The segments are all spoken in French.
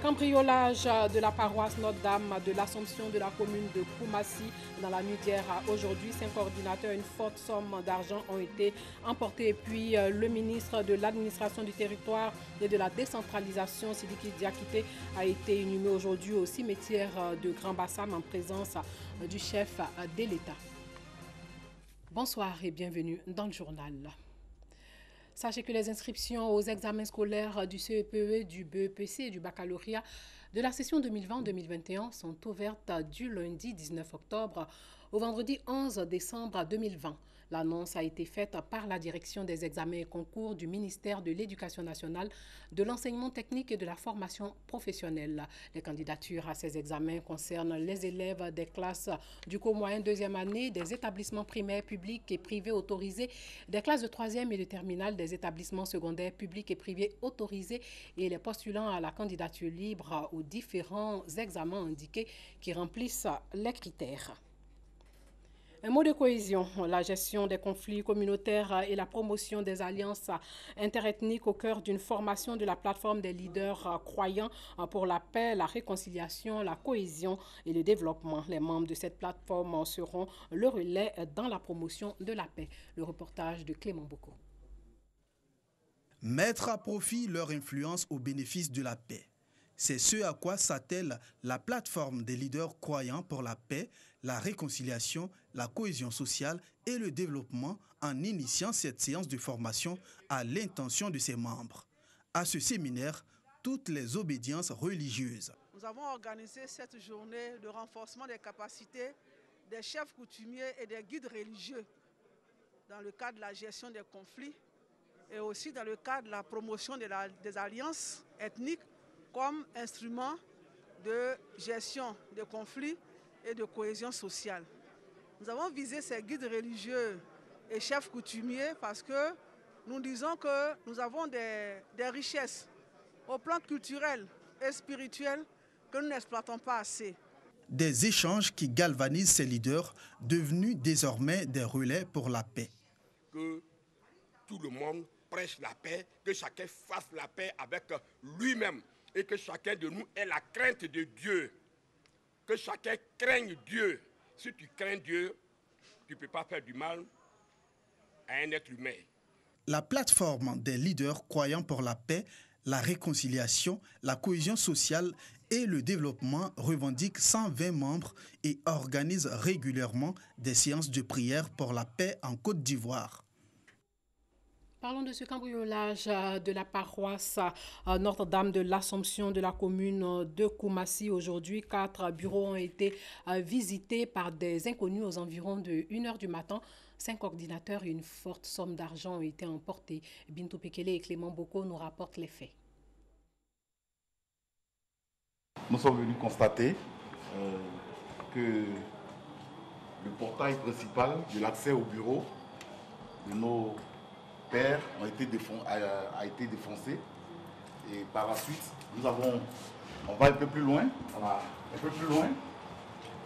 Cambriolage de la paroisse Notre-Dame de l'Assomption de la commune de Koumassi dans la nuit d'hier à aujourd'hui. 5 ordinateurs, une forte somme d'argent ont été emportés. Et puis le ministre de l'administration du territoire et de la décentralisation, Sidiki Diakité, a été inhumé aujourd'hui au cimetière de Grand Bassam en présence du chef de l'État. Bonsoir et bienvenue dans le journal. Sachez que les inscriptions aux examens scolaires du CEPE, du BEPC et du baccalauréat de la session 2020-2021 sont ouvertes du lundi 19 octobre au vendredi 11 décembre 2020. L'annonce a été faite par la direction des examens et concours du ministère de l'Éducation nationale, de l'enseignement technique et de la formation professionnelle. Les candidatures à ces examens concernent les élèves des classes du cours moyen deuxième année, des établissements primaires publics et privés autorisés, des classes de troisième et de terminale, des établissements secondaires publics et privés autorisés et les postulants à la candidature libre aux différents examens indiqués qui remplissent les critères. Un mot de cohésion, la gestion des conflits communautaires et la promotion des alliances interethniques au cœur d'une formation de la plateforme des leaders croyants pour la paix, la réconciliation, la cohésion et le développement. Les membres de cette plateforme seront le relais dans la promotion de la paix. Le reportage de Clément Boko. Mettre à profit leur influence au bénéfice de la paix. C'est ce à quoi s'attelle la plateforme des leaders croyants pour la paix, la réconciliation, la cohésion sociale et le développement en initiant cette séance de formation à l'intention de ses membres. À ce séminaire, toutes les obédiences religieuses. Nous avons organisé cette journée de renforcement des capacités des chefs coutumiers et des guides religieux dans le cadre de la gestion des conflits et aussi dans le cadre de la promotion des alliances ethniques comme instrument de gestion des conflits et de cohésion sociale. Nous avons visé ces guides religieux et chefs coutumiers parce que nous disons que nous avons des richesses au plan culturel et spirituel que nous n'exploitons pas assez. Des échanges qui galvanisent ces leaders devenus désormais des relais pour la paix. Que tout le monde prêche la paix, que chacun fasse la paix avec lui-même et que chacun de nous ait la crainte de Dieu. Que chacun craigne Dieu. Si tu crains Dieu, tu ne peux pas faire du mal à un être humain. La plateforme des leaders croyants pour la paix, la réconciliation, la cohésion sociale et le développement revendique 120 membres et organise régulièrement des séances de prière pour la paix en Côte d'Ivoire. Parlons de ce cambriolage de la paroisse Notre-Dame de l'Assomption de la commune de Koumassi. Aujourd'hui, 4 bureaux ont été visités par des inconnus aux environs de 1h du matin. 5 ordinateurs et une forte somme d'argent ont été emportés. Bintou Pekele et Clément Boko nous rapportent les faits. Nous sommes venus constater que le portail principal de l'accès au bureau de nos pères a été défoncé. Et par la suite, on va un peu plus loin.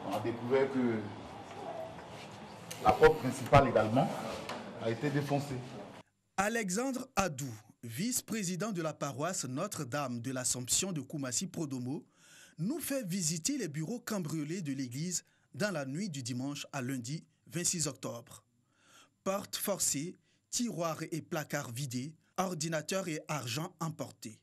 On a découvert que la porte principale également a été défoncée. Alexandre Adou, vice-président de la paroisse Notre-Dame de l'Assomption de Koumassi-Prodomo, nous fait visiter les bureaux cambriolés de l'église dans la nuit du dimanche à lundi 26 octobre. Portes forcées, tiroirs et placards vidés, ordinateurs et argent emportés.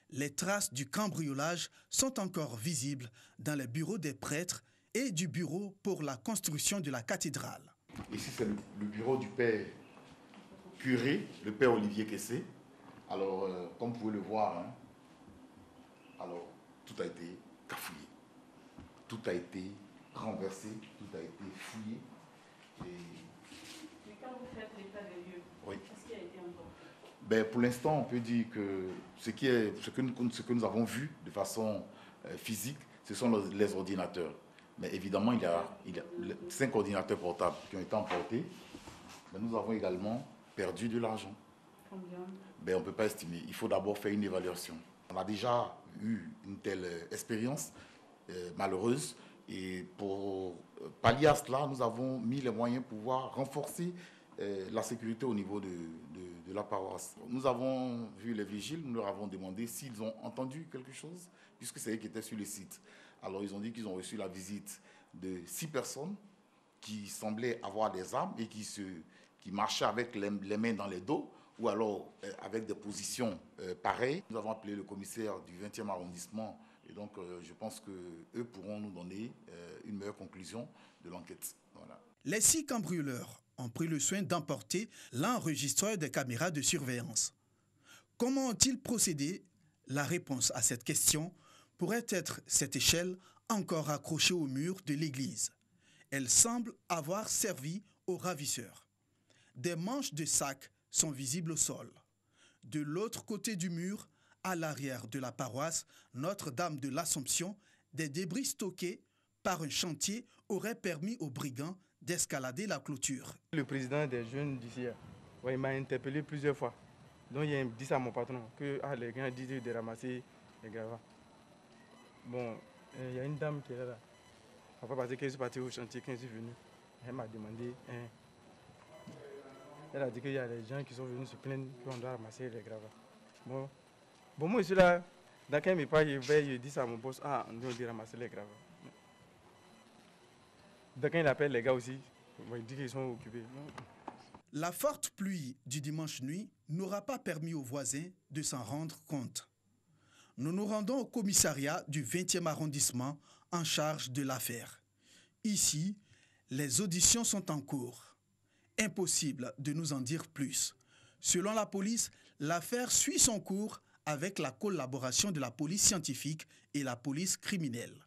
Les traces du cambriolage sont encore visibles dans les bureaux des prêtres et du bureau pour la construction de la cathédrale. Ici, c'est le bureau du père curé, le père Olivier Kessé. Alors, comme vous pouvez le voir, alors, tout a été cafouillé. Tout a été renversé, tout a été fouillé. Mais quand vous faites l'état des lieux, oui. Qu'est-ce qui a été emporté? Pour l'instant, on peut dire que ce que nous avons vu de façon physique, ce sont les ordinateurs. Mais évidemment, il y a 5 ordinateurs portables qui ont été emportés. Mais nous avons également perdu de l'argent. Combien? On ne peut pas estimer. Il faut d'abord faire une évaluation. On a déjà eu une telle expérience malheureuse. Et pour pallier à cela, nous avons mis les moyens pour pouvoir renforcer la sécurité au niveau de la paroisse. Nous avons vu les vigiles, nous leur avons demandé s'ils ont entendu quelque chose, puisque c'est eux qui étaient sur le site. Alors ils ont dit qu'ils ont reçu la visite de 6 personnes qui semblaient avoir des armes et qui marchaient avec les mains dans les dos, ou alors avec des positions pareilles. Nous avons appelé le commissaire du 20e arrondissement, et donc je pense qu'eux pourront nous donner une meilleure conclusion de l'enquête. Voilà. Les 6 cambrioleurs ont pris le soin d'emporter l'enregistreur des caméras de surveillance. Comment ont-ils procédé? La réponse à cette question pourrait être cette échelle encore accrochée au mur de l'église. Elle semble avoir servi aux ravisseurs. Des manches de sacs sont visibles au sol. De l'autre côté du mur, à l'arrière de la paroisse Notre-Dame de l'Assomption, des débris stockés par un chantier auraient permis aux brigands d'escalader la clôture. Le président des jeunes d'ici, il m'a interpellé plusieurs fois. Donc il a dit à mon patron que les gars disent de ramasser les gravats. Bon, il y a une dame qui est là. Après, parce qu'elle est partie au chantier, quand je suis venu, elle m'a demandé. Elle a dit qu'il y a des gens qui sont venus se plaindre qu'on doit ramasser les gravats. Bon, moi je suis là. Dans quel pas, je dis ça à mon boss, on doit ramasser les gravats. Donc quand il appelle les gars aussi, il dit qu'ils sont occupés. La forte pluie du dimanche nuit n'aura pas permis aux voisins de s'en rendre compte. Nous nous rendons au commissariat du 20e arrondissement en charge de l'affaire. Ici, les auditions sont en cours. Impossible de nous en dire plus. Selon la police, l'affaire suit son cours avec la collaboration de la police scientifique et la police criminelle.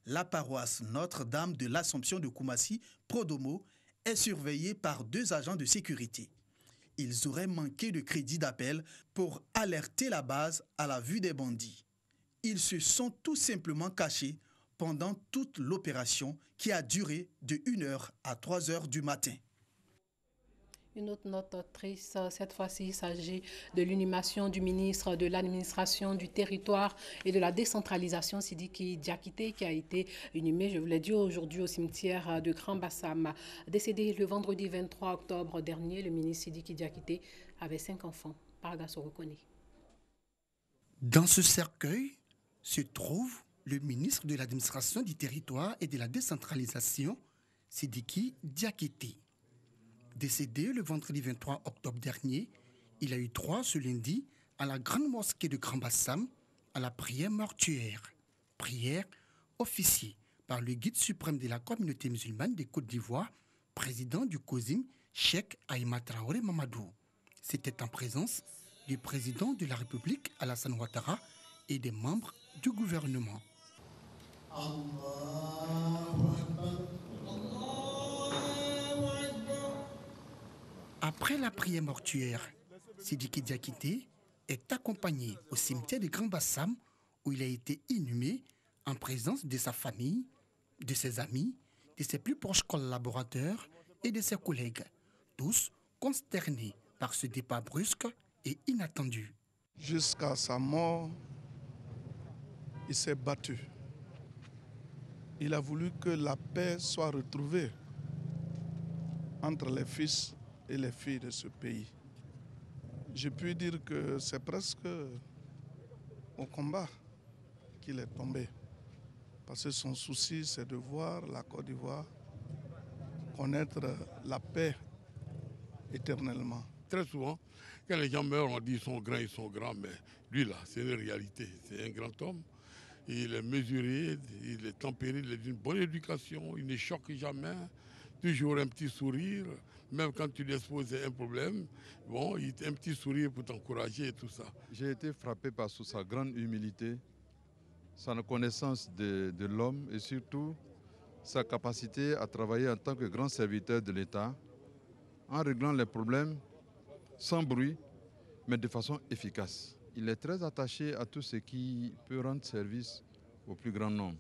La paroisse Notre-Dame de l'Assomption de Koumassi, Prodomo, est surveillée par 2 agents de sécurité. Ils auraient manqué de crédit d'appel pour alerter la base à la vue des bandits. Ils se sont tout simplement cachés pendant toute l'opération qui a duré de 1h à 3h du matin. Une autre note triste, cette fois-ci, il s'agit de l'inhumation du ministre de l'administration du territoire et de la décentralisation, Sidiki Diakité, qui a été inhumé, je vous l'ai dit, aujourd'hui au cimetière de Grand Bassam. Décédé le vendredi 23 octobre dernier, le ministre Sidiki Diakité avait 5 enfants. Paragasso reconnaît. Dans ce cercueil se trouve le ministre de l'administration du territoire et de la décentralisation, Sidiki Diakité. Décédé le vendredi 23 octobre dernier, il a eu droit ce lundi à la grande mosquée de Grand Bassam à la prière mortuaire. Prière officiée par le guide suprême de la communauté musulmane des Côtes d'Ivoire, président du COSIM, Cheikh Aïma Traoré Mamadou. C'était en présence du président de la République, Alassane Ouattara, et des membres du gouvernement. Après la prière mortuaire, Sidiki Diakité est accompagné au cimetière de Grand Bassam où il a été inhumé en présence de sa famille, de ses amis, de ses plus proches collaborateurs et de ses collègues, tous consternés par ce départ brusque et inattendu. Jusqu'à sa mort, il s'est battu. Il a voulu que la paix soit retrouvée entre les fils et les filles de ce pays. Je puis dire que c'est presque au combat qu'il est tombé. Parce que son souci, c'est de voir la Côte d'Ivoire connaître la paix éternellement. Très souvent, quand les gens meurent, on dit ils sont grands, mais lui là, c'est une réalité. C'est un grand homme. Il est mesuré, il est tempéré, il a une bonne éducation, il ne choque jamais, toujours un petit sourire. Même quand tu lui exposes un problème, bon, il a un petit sourire pour t'encourager et tout ça. J'ai été frappé par sa grande humilité, sa connaissance de l'homme et surtout sa capacité à travailler en tant que grand serviteur de l'État en réglant les problèmes sans bruit, mais de façon efficace. Il est très attaché à tout ce qui peut rendre service au plus grand nombre.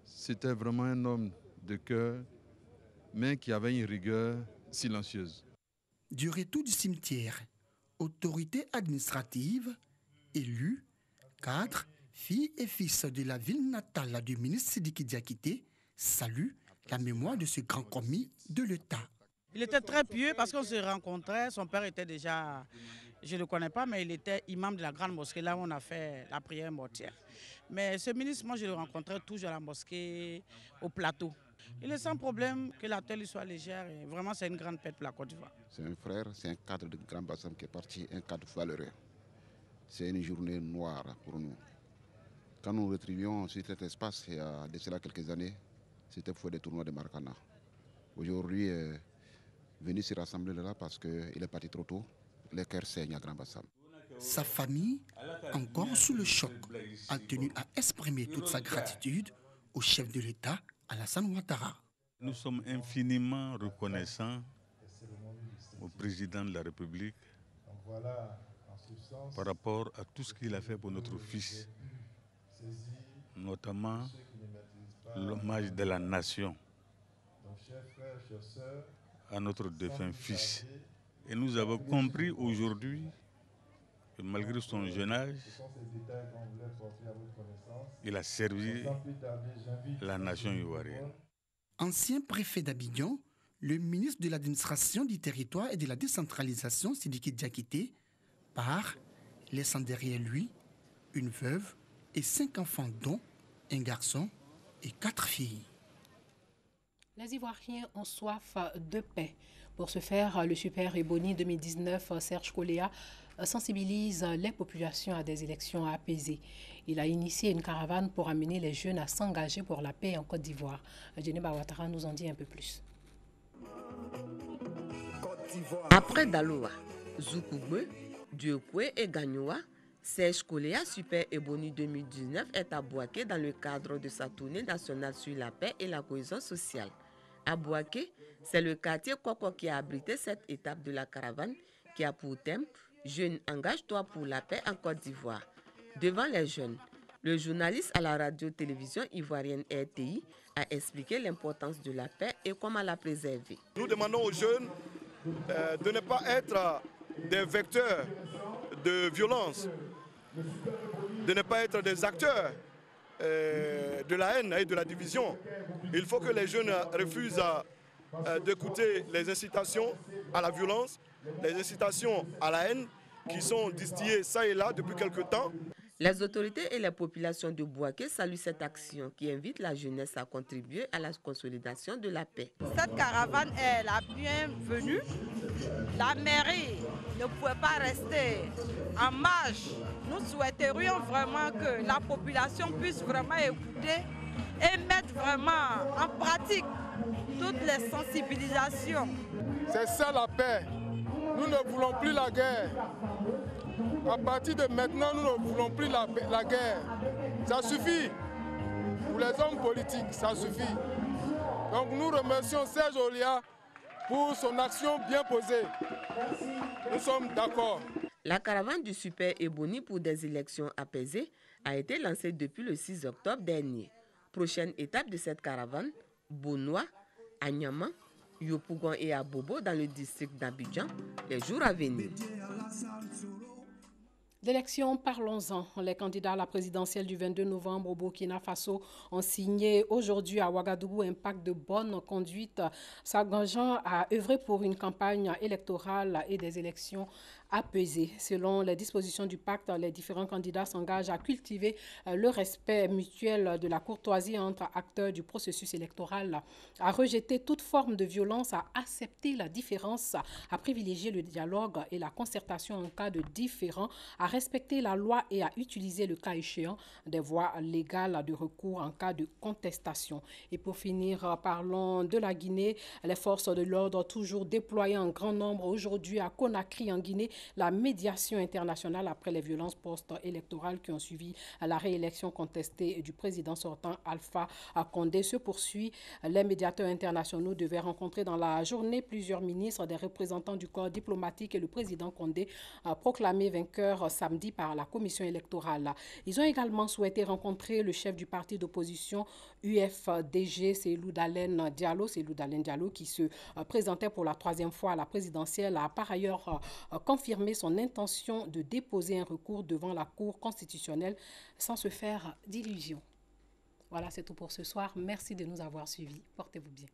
C'était vraiment un homme de cœur, mais qui avait une rigueur silencieuse. Du retour du cimetière, autorités administratives, élus, cadres, filles et fils de la ville natale du ministre Sidiki Diakité saluent la mémoire de ce grand commis de l'État. Il était très pieux parce qu'on se rencontrait. Son père était déjà, je ne le connais pas, mais il était imam de la grande mosquée, là où on a fait la prière mortière. Mais ce ministre, moi, je le rencontrais toujours à la mosquée, au plateau. Il est sans problème que la terre lui soit légère. Et vraiment, c'est une grande fête pour la Côte d'Ivoire. C'est un frère, c'est un cadre de Grand Bassam qui est parti, un cadre valeureux. C'est une journée noire pour nous. Quand nous retrivions sur cet espace, il y a de cela quelques années, c'était pour des tournois de Maracana. Aujourd'hui, venir se rassembler là parce qu'il est parti trop tôt, les cœurs saignent à Grand Bassam. Sa famille, encore sous le choc, a tenu à exprimer toute sa gratitude au chef de l'État, Alassane Ouattara. Nous sommes infiniment reconnaissants au président de la République par rapport à tout ce qu'il a fait pour notre fils, notamment l'hommage de la nation à notre défunt fils. Et nous avons compris aujourd'hui que malgré son jeune âge, il a servi la nation ivoirienne. Ancien préfet d'Abidjan, le ministre de l'administration du territoire et de la décentralisation, Sidiki Diakité, part, laissant derrière lui une veuve et 5 enfants, dont un garçon et 4 filles. Les Ivoiriens ont soif de paix. Pour ce faire, le Super Ebony 2019, Serge Koléa, sensibilise les populations à des élections apaisées. Il a initié une caravane pour amener les jeunes à s'engager pour la paix en Côte d'Ivoire. Djeneba Ouattara nous en dit un peu plus. Après Daloa, Zoukougbe, Diokwe et Gagnoa, Serge Koléa Super Ebony 2019 est à Bouaké dans le cadre de sa tournée nationale sur la paix et la cohésion sociale. À Bouaké, c'est le quartier Koko qui a abrité cette étape de la caravane qui a pour thème « Jeunes, engage-toi pour la paix en Côte d'Ivoire ». Devant les jeunes, le journaliste à la radio-télévision ivoirienne RTI a expliqué l'importance de la paix et comment la préserver. Nous demandons aux jeunes de ne pas être des vecteurs de violence, de ne pas être des acteurs de la haine et de la division. Il faut que les jeunes refusent d'écouter les incitations à la violence, les incitations à la haine qui sont distillées ça et là depuis quelque temps. Les autorités et les populations de Bouaké saluent cette action qui invite la jeunesse à contribuer à la consolidation de la paix. Cette caravane est la bienvenue. La mairie ne pouvait pas rester en marge. Nous souhaiterions vraiment que la population puisse vraiment écouter et mettre vraiment en pratique toutes les sensibilisations. C'est ça la paix. Nous ne voulons plus la guerre. À partir de maintenant, nous ne voulons plus la guerre. Ça suffit. Pour les hommes politiques, ça suffit. Donc nous remercions Serge Olia pour son action bien posée. Nous sommes d'accord. La caravane du Super Ebony pour des élections apaisées a été lancée depuis le 6 octobre dernier. Prochaine étape de cette caravane, Bonoa, Anyama, Yopougon et Abobo dans le district d'Abidjan, les jours à venir. D'élections, parlons-en. Les candidats à la présidentielle du 22 novembre au Burkina Faso ont signé aujourd'hui à Ouagadougou un pacte de bonne conduite s'engageant à œuvrer pour une campagne électorale et des élections apaisées. Selon les dispositions du pacte, les différents candidats s'engagent à cultiver le respect mutuel de la courtoisie entre acteurs du processus électoral, à rejeter toute forme de violence, à accepter la différence, à privilégier le dialogue et la concertation en cas de différend, à respecter la loi et à utiliser le cas échéant des voies légales de recours en cas de contestation. Et pour finir, parlons de la Guinée. Les forces de l'ordre toujours déployées en grand nombre aujourd'hui à Conakry en Guinée. La médiation internationale après les violences post-électorales qui ont suivi la réélection contestée du président sortant Alpha Condé se poursuit. Les médiateurs internationaux devaient rencontrer dans la journée plusieurs ministres, des représentants du corps diplomatique et le président Condé proclamé vainqueur samedi par la commission électorale. Ils ont également souhaité rencontrer le chef du parti d'opposition UFDG, Cellou Dalein Diallo, qui se présentait pour la 3e fois à la présidentielle, a par ailleurs confirmé son intention de déposer un recours devant la Cour constitutionnelle sans se faire d'illusions. Voilà, c'est tout pour ce soir. Merci de nous avoir suivis. Portez-vous bien.